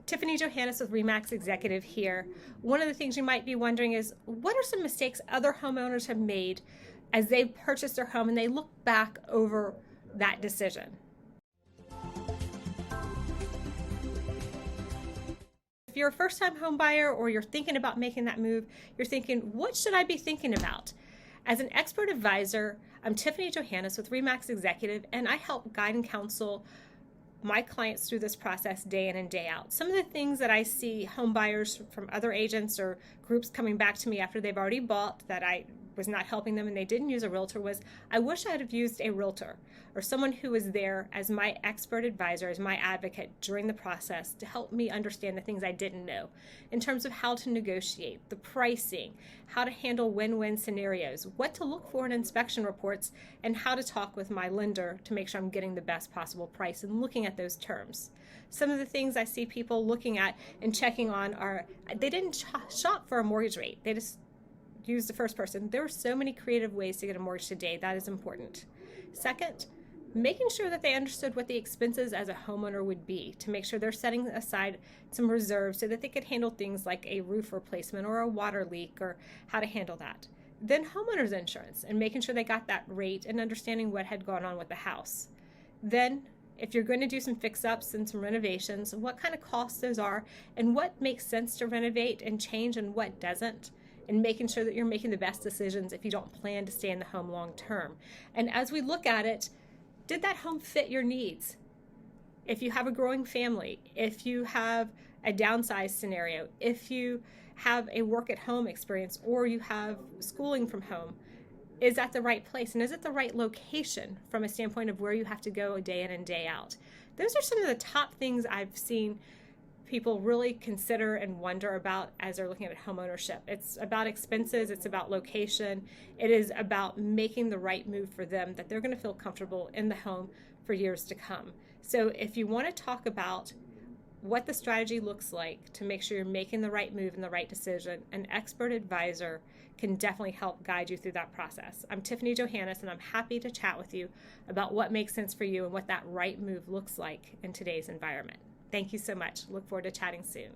Tiffany Johannes with RE/MAX Executive here. One of the things you might be wondering is, what are some mistakes other homeowners have made as they've purchased their home and they look back over that decision? If you're a first-time home buyer or you're thinking about making that move, you're thinking, what should I be thinking about? As an expert advisor, I'm Tiffany Johannes with RE/MAX Executive, and I help guide and counsel my clients through this process day in and day out. Some of the things that I see home buyers from other agents or groups coming back to me after they've already bought that I was not helping them and they didn't use a realtor was, I wish I'd have used a realtor or someone who was there as my expert advisor, as my advocate during the process to help me understand the things I didn't know in terms of how to negotiate, the pricing, how to handle win-win scenarios, what to look for in inspection reports, and how to talk with my lender to make sure I'm getting the best possible price and looking at those terms. Some of the things I see people looking at and checking on are, they didn't shop for a mortgage rate. They just use the first person. There are so many creative ways to get a mortgage today. That is important. Second, making sure that they understood what the expenses as a homeowner would be to make sure they're setting aside some reserves so that they could handle things like a roof replacement or a water leak or how to handle that. Then homeowners insurance and making sure they got that rate and understanding what had gone on with the house. Then if you're going to do some fix-ups and some renovations, what kind of costs those are and what makes sense to renovate and change and what doesn't, and making sure that you're making the best decisions if you don't plan to stay in the home long term. And as we look at it, did that home fit your needs? If you have a growing family, if you have a downsized scenario, if you have a work at home experience or you have schooling from home, is that the right place? And is it the right location from a standpoint of where you have to go day in and day out? Those are some of the top things I've seen people really consider and wonder about as they're looking at home ownership. It's about expenses, it's about location, it is about making the right move for them that they're going to feel comfortable in the home for years to come. So if you want to talk about what the strategy looks like to make sure you're making the right move and the right decision, an expert advisor can definitely help guide you through that process. I'm Tiffany Johannes, and I'm happy to chat with you about what makes sense for you and what that right move looks like in today's environment. Thank you so much. Look forward to chatting soon.